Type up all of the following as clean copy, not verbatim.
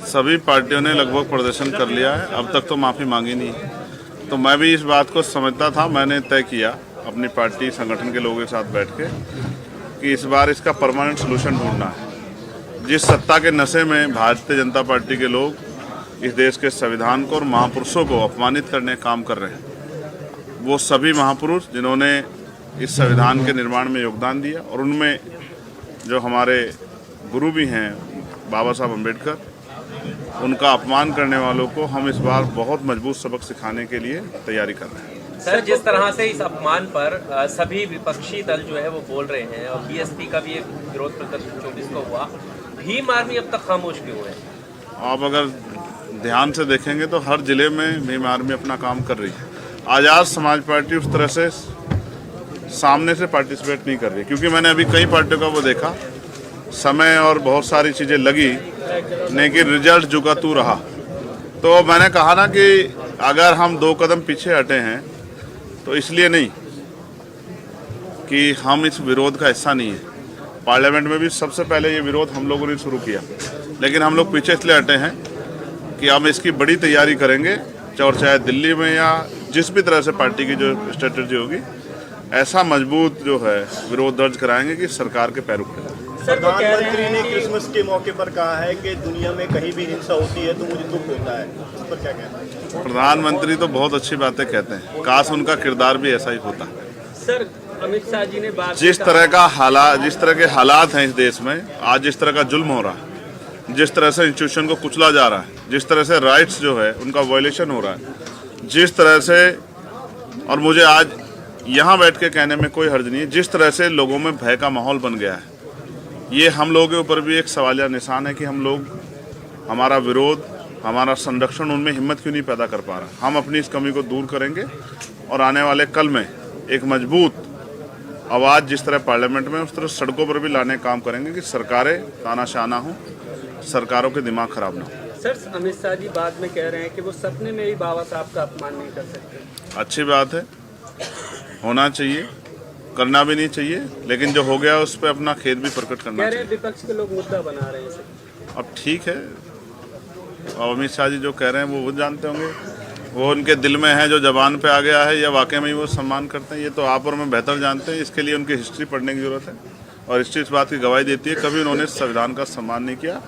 सभी पार्टियों ने लगभग प्रदर्शन कर लिया है, अब तक तो माफ़ी मांगी नहीं है। तो मैं भी इस बात को समझता था, मैंने तय किया अपनी पार्टी संगठन के लोगों के साथ बैठ के कि इस बार इसका परमानेंट सोल्यूशन ढूंढना है। जिस सत्ता के नशे में भारतीय जनता पार्टी के लोग इस देश के संविधान को और महापुरुषों को अपमानित करने का काम कर रहे हैं, वो सभी महापुरुष जिन्होंने इस संविधान के निर्माण में योगदान दिया और उनमें जो हमारे गुरु भी हैं बाबा साहब अम्बेडकर, उनका अपमान करने वालों को हम इस बार बहुत मजबूत सबक सिखाने के लिए तैयारी कर रहे हैं। सर, जिस तरह से इस अपमान पर सभी विपक्षी दल जो है वो बोल रहे हैं और बीएसपी का भी एक विरोध प्रदर्शन 24 को हुआ, भीम आर्मी अब तक खामोश क्यों है? आप अगर ध्यान से देखेंगे तो हर जिले में भीम आर्मी अपना काम कर रही है। आज़ाद समाज पार्टी उस तरह से सामने से पार्टिसिपेट नहीं कर रही, क्योंकि मैंने अभी कई पार्टियों का वो देखा, समय और बहुत सारी चीज़ें लगी लेकिन रिजल्ट जुगा तू रहा। तो मैंने कहा ना कि अगर हम 2 कदम पीछे हटे हैं तो इसलिए नहीं कि हम इस विरोध का हिस्सा नहीं है। पार्लियामेंट में भी सबसे पहले ये विरोध हम लोगों ने शुरू किया, लेकिन हम लोग पीछे इसलिए हटे हैं कि हम इसकी बड़ी तैयारी करेंगे, और चाहे दिल्ली में या जिस भी तरह से पार्टी की जो स्ट्रेटजी होगी, ऐसा मजबूत जो है विरोध दर्ज कराएंगे कि सरकार के पैर उठे। प्रधानमंत्री ने क्रिसमस के मौके पर कहा है कि दुनिया में कहीं भी हिंसा होती है तो मुझे दुख होता है, इस पर क्या कहना है? प्रधानमंत्री तो बहुत अच्छी बातें कहते हैं, काश उनका किरदार भी ऐसा ही होता। सर, अमित शाह जी ने जिस तरह के हालात हैं इस देश में, आज जिस तरह का जुल्म हो रहा है, जिस तरह से इंस्टीट्यूशन को कुचला जा रहा है, जिस तरह से राइट्स जो है उनका वायलेशन हो रहा है, जिस तरह से, और मुझे आज यहाँ बैठ के कहने में कोई हर्ज नहीं है, जिस तरह से लोगों में भय का माहौल बन गया है, ये हम लोगों के ऊपर भी एक सवालिया निशान है कि हम लोग, हमारा विरोध, हमारा संरक्षण उनमें हिम्मत क्यों नहीं पैदा कर पा रहा। हम अपनी इस कमी को दूर करेंगे और आने वाले कल में एक मजबूत आवाज़ जिस तरह पार्लियामेंट में, उस तरह सड़कों पर भी लाने का काम करेंगे कि सरकारें तानाशाह ना हो, सरकारों के दिमाग खराब ना हो। सर, अमित शाह जी बाद में कह रहे हैं कि वो सपने में भी बाबा साहब का अपमान नहीं कर सकते। अच्छी बात है, होना चाहिए, करना भी नहीं चाहिए, लेकिन जो हो गया उस पर अपना खेद भी प्रकट करना चाहिए। विपक्ष के लोग मुद्दा बना रहे हैं। अब ठीक है, और अमित शाह जी जो कह रहे हैं वो जानते होंगे, वो उनके दिल में है, जो जबान पे आ गया है या वाकई में ही वो सम्मान करते हैं, ये तो आप और मैं बेहतर जानते हैं। इसके लिए उनकी हिस्ट्री पढ़ने की जरूरत है, और हिस्ट्री इस बात की गवाही देती है कभी उन्होंने संविधान का सम्मान नहीं किया,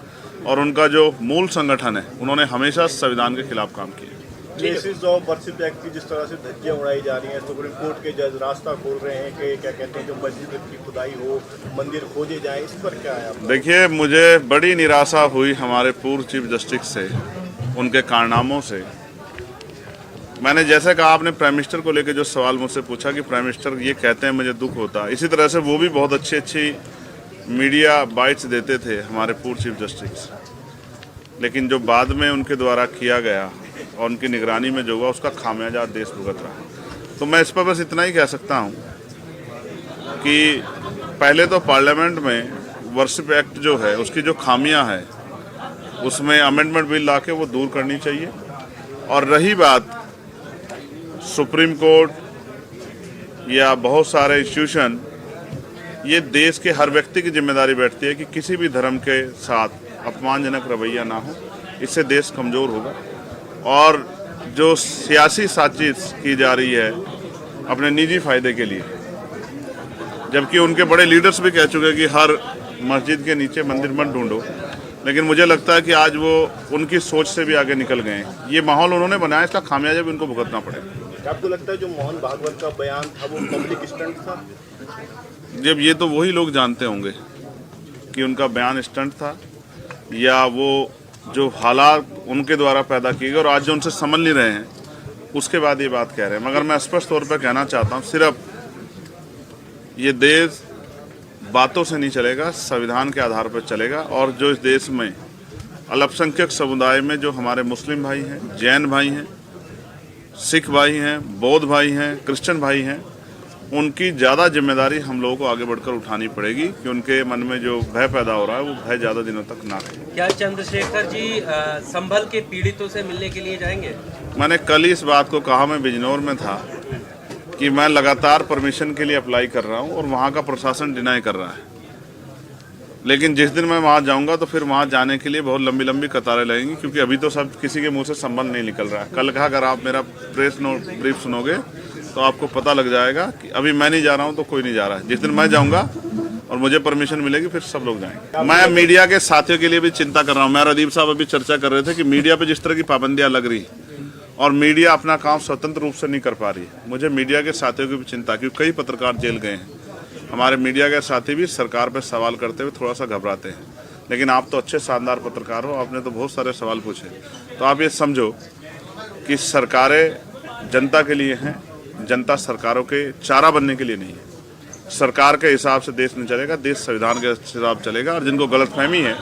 और उनका जो मूल संगठन है उन्होंने हमेशा संविधान के खिलाफ काम किया। केसेस ऑफ वर्शिप एक्ट की जिस तरह से धज्जियां उड़ाई जा रही हैं, सुप्रीम कोर्ट के जज रास्ता खोल रहे हैं कि क्या कहते हैं जो मस्जिद की खुदाई हो, मंदिर खोजे जाए, इस पर क्या है? देखिए, मुझे बड़ी निराशा हुई हमारे पूर्व चीफ जस्टिस से, उनके कारनामों से। मैंने जैसे कहा, आपने प्राइम मिनिस्टर को लेकर जो सवाल मुझसे पूछा कि प्राइम मिनिस्टर ये कहते हैं मुझे दुख होता, इसी तरह से वो भी बहुत अच्छी मीडिया बाइट्स देते थे हमारे पूर्व चीफ जस्टिस, लेकिन जो बाद में उनके द्वारा किया गया और उनकी निगरानी में जो हुआ उसका खामियाजा देश भुगत रहा। तो मैं इस पर बस इतना ही कह सकता हूँ कि पहले तो पार्लियामेंट में वर्शिप एक्ट जो है उसकी जो खामियां है उसमें अमेंडमेंट बिल लाके वो दूर करनी चाहिए। और रही बात सुप्रीम कोर्ट या बहुत सारे इंस्टीट्यूशन, ये देश के हर व्यक्ति की जिम्मेदारी बैठती है कि किसी भी धर्म के साथ अपमानजनक रवैया ना हो, इससे देश कमज़ोर होगा। और जो सियासी साजिश की जा रही है अपने निजी फायदे के लिए, जबकि उनके बड़े लीडर्स भी कह चुके हैं कि हर मस्जिद के नीचे मंदिर मत ढूंढो, लेकिन मुझे लगता है कि आज वो उनकी सोच से भी आगे निकल गए हैं। ये माहौल उन्होंने बनाया, इसका खामियाजा भी उनको भुगतना पड़ेगा। आपको लगता है जो मोहन भागवत का बयान था वो पब्लिक स्टंट था? जब ये तो वही लोग जानते होंगे कि उनका बयान स्टंट था या वो जो हालात उनके द्वारा पैदा किए गए और आज जो उनसे समझ नहीं रहे हैं उसके बाद ये बात कह रहे हैं। मगर मैं स्पष्ट तौर पर कहना चाहता हूँ, सिर्फ ये देश बातों से नहीं चलेगा, संविधान के आधार पर चलेगा। और जो इस देश में अल्पसंख्यक समुदाय में जो हमारे मुस्लिम भाई हैं, जैन भाई हैं, सिख भाई हैं, बौद्ध भाई हैं, क्रिश्चियन भाई हैं, उनकी ज़्यादा जिम्मेदारी हम लोगों को आगे बढ़कर उठानी पड़ेगी कि उनके मन में जो भय पैदा हो रहा है वो भय ज़्यादा दिनों तक ना रहे। क्या चंद्रशेखर जी संभल के पीड़ितों से मिलने के लिए जाएंगे? मैंने कल ही इस बात को कहा, मैं बिजनौर में था, कि मैं लगातार परमिशन के लिए अप्लाई कर रहा हूं और वहां का प्रशासन डिनाई कर रहा है। लेकिन जिस दिन मैं वहाँ जाऊँगा तो फिर वहाँ जाने के लिए बहुत लंबी लंबी कतारें लगेंगी, क्योंकि अभी तो सब किसी के मुंह से संबंध नहीं निकल रहा है। कल का अगर आप मेरा प्रेस नोट ब्रीफ सुनोगे तो आपको पता लग जाएगा कि अभी मैं नहीं जा रहा हूँ तो कोई नहीं जा रहा है। जिस दिन मैं जाऊँगा और मुझे परमिशन मिलेगी फिर सब लोग जाएंगे। मैं मीडिया के साथियों के लिए भी चिंता कर रहा हूँ। मेरा अदीब साहब अभी चर्चा कर रहे थे कि मीडिया पे जिस तरह की पाबंदियां लग रही और मीडिया अपना काम स्वतंत्र रूप से नहीं कर पा रही है, मुझे मीडिया के साथियों की भी चिंता, क्योंकि कई पत्रकार जेल गए हैं। हमारे मीडिया के साथी भी सरकार पर सवाल करते हुए थोड़ा सा घबराते हैं। लेकिन आप तो अच्छे शानदार पत्रकार हो, आपने तो बहुत सारे सवाल पूछे। तो आप ये समझो कि सरकारें जनता के लिए हैं, जनता सरकारों के चारा बनने के लिए नहीं है। सरकार के हिसाब से देश नहीं चलेगा, देश संविधान के हिसाब चलेगा। और जिनको गलतफहमी है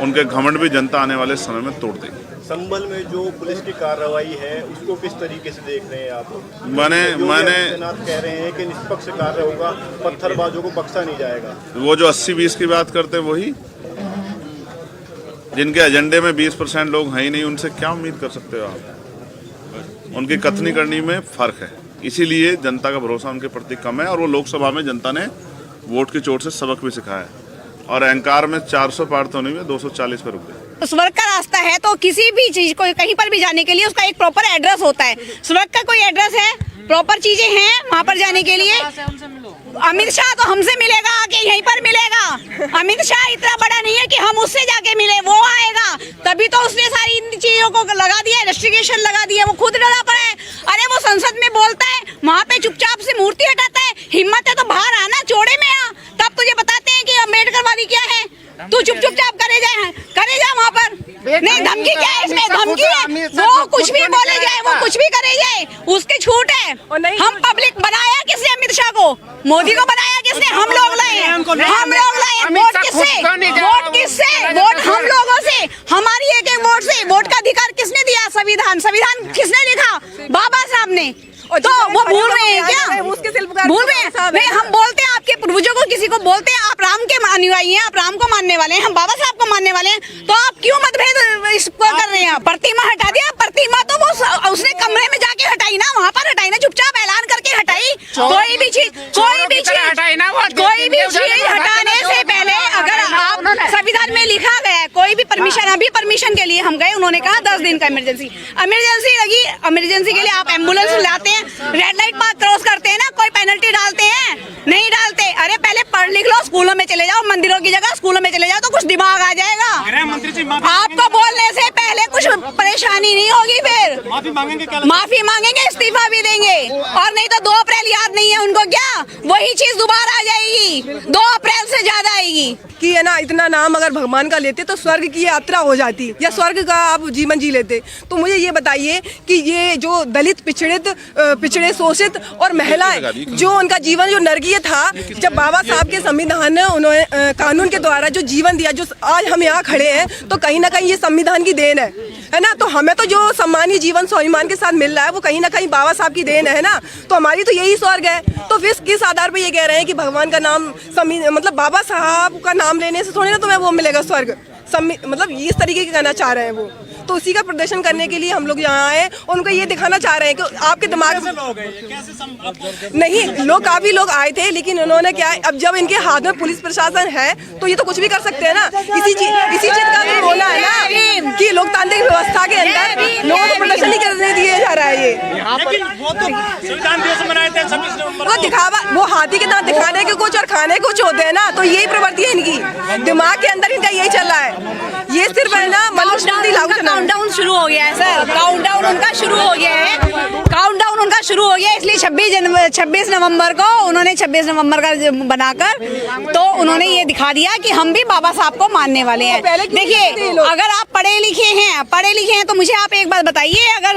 उनके घमंड भी जनता आने वाले समय में तोड़ देगी। संभल में जो पुलिस की कार्रवाई है उसको किस तरीके से देख रहे हैं आप? मैंने कह रहे हैं कि निष्पक्ष कार्य होगा, पत्थरबाजों को बख्शा नहीं जाएगा। वो जो 80-20 की बात करते हैं वही, जिनके एजेंडे में 20% लोग हैं ही नहीं, उनसे क्या उम्मीद कर सकते हो आप? उनकी कथनी करनी में फर्क है, इसीलिए जनता का भरोसा उनके प्रति कम है। और वो लोकसभा में जनता ने वोट की चोट से सबक भी सिखाया। और अहंकार में 400 पार तो नहीं हुए, 240 पे रुक गए। स्वर्ग का रास्ता है तो किसी भी चीज को कहीं पर भी जाने के लिए उसका एक प्रॉपर एड्रेस होता है। स्वर्ग का कोई एड्रेस है, प्रॉपर चीजें हैं वहाँ पर जाने के लिए। अमित शाह तो हमसे मिलेगा आके, यहीं पर मिलेगा। अमित शाह इतना बड़ा नहीं है कि हम उससे जाके मिले, वो आएगा तभी तो उसने सारी इन चीजों को लगा दिया, इन्वेस्टिगेशन लगा दिया। वो खुद डरा पड़ा है। अरे वो संसद में बोलता है, वहाँ पे चुपचाप से मूर्ति हटाता है। हिम्मत है तो बाहर आना, चौड़े में आ, तब तुझे बताते हैं कि अम्बेडकरवादी क्या है। तू चुपचाप करे जा वहाँ पर। नहीं, धमकी क्या है इसमें? धमकी है वो कुछ भी बोले जाए, वो कुछ भी करे जाए, उसकी छूट है। हम पब्लिक बनाया किसने? अमित शाह को, मोदी को बनाया किसने? हम लोग लाए, हम लोग लाए। वोट किससे? वोट किससे? वोट हम लोगों से, हमारी एक एक वोट से। वोट का अधिकार किसने दिया? संविधान किसने लिखा? बाबा साहब ने। तो वो भूल रहे हैं क्या? भूल रहे हैं? नहीं, हम बोलते हैं आपके पूर्वजों को, किसी को बोलते हैं आप राम के अनुयायी हैं, आप राम को मानने वाले हैं, हम बाबा साहब को मानने वाले हैं, तो आप क्यों मतभेद इसको कर रहे हैं? प्रतिमा हटा दिया। प्रतिमा तो वो उसने कमरे में जाके हटाई ना, वहाँ पर हटाई ना, चुपचाप ऐलान करके हटाई। कोई भी चीज हटाने से पहले अगर आप संविधान में लिखा गया है कोई भी परमिशन, अभी परमिशन के लिए हम गए, उन्होंने कहा 10 दिन का इमरजेंसी लगी। इमरजेंसी के लिए आप एम्बुलेंस लाते हैं, रेड लाइट पास क्रॉस करते हैं ना, कोई पेनल्टी डालते हैं? नहीं डालते। अरे पहले पढ़ लिख लो, स्कूलों में चले जाओ, मंदिरों की जगह स्कूलों में चले जाओ तो कुछ दिमाग आ जाएगा। आपको बोलने से पहले कुछ परेशानी नहीं होगी, फिर माफी मांगेंगे, इस्तीफा भी देंगे। और नहीं तो 2 अप्रैल याद नहीं है उनको क्या? वही चीज दोबारा आ जाएगी, 2 अप्रैल से ज्यादा आएगी। कि है ना, इतना नाम अगर भगवान का लेते तो स्वर्ग की यात्रा हो जाती, या स्वर्ग का आप जीवन जी लेते। तो मुझे ये बताइए कि ये जो दलित, पिछड़े, शोषित और महिलाएं, जो उनका जीवन जो नरकीय था, जब बाबा साहब के संविधान ने उन्होंने कानून के द्वारा जो जीवन दिया, जो आज हम यहाँ खड़े हैं, तो कहीं ना कहीं ये संविधान की देन है ना। तो हमें तो जो सम्मानीय जीवन स्वाभिमान के साथ मिल रहा है वो कहीं ना कहीं बाबा साहब की देन है ना। तो हमारी तो यही स्वर्ग है। तो फिर किस आधार पर ये कह रहे हैं कि भगवान का नाम, मतलब बाबा साहब का नाम लेने से थोड़ी ना तुम्हें वो मिलेगा स्वर्ग? मतलब इस तरीके के कहना चाह रहे हैं वो। तो उसी का प्रदर्शन करने के लिए हम लोग यहाँ आए और उनको ये दिखाना चाह रहे हैं कि आपके दिमाग में नहीं, काफी लोग आए थे, लेकिन उन्होंने क्या, अब जब इनके हाथ में पुलिस प्रशासन है तो ये तो कुछ भी कर सकते हैं ना। इसी चीज का तो बोला है ना कि लोकतांत्रिक व्यवस्था के अंदर लोगों को प्रदर्शन नहीं करने दिया जा रहा है। ये वो दिखावा, वो हाथी के दांत दिखाने के कुछ और खाने कुछ होते हैं ना। तो यही प्रवृत्ति है इनकी, दिमाग के अंदर इनका यही चल रहा है। ये सिर्फ है ना मनुस्मृति लागू करना। काउंटडाउन शुरू हो गया है सर, काउंटडाउन उनका शुरू हो गया है, काउंटडाउन उनका शुरू हो गया है। इसलिए 26 नवंबर को उन्होंने 26 नवंबर का बनाकर तो उन्होंने ये दिखा दिया कि हम भी बाबा साहब को मानने वाले हैं। देखिए, अगर आप पढ़े लिखे हैं तो मुझे आप एक बात बताइए, अगर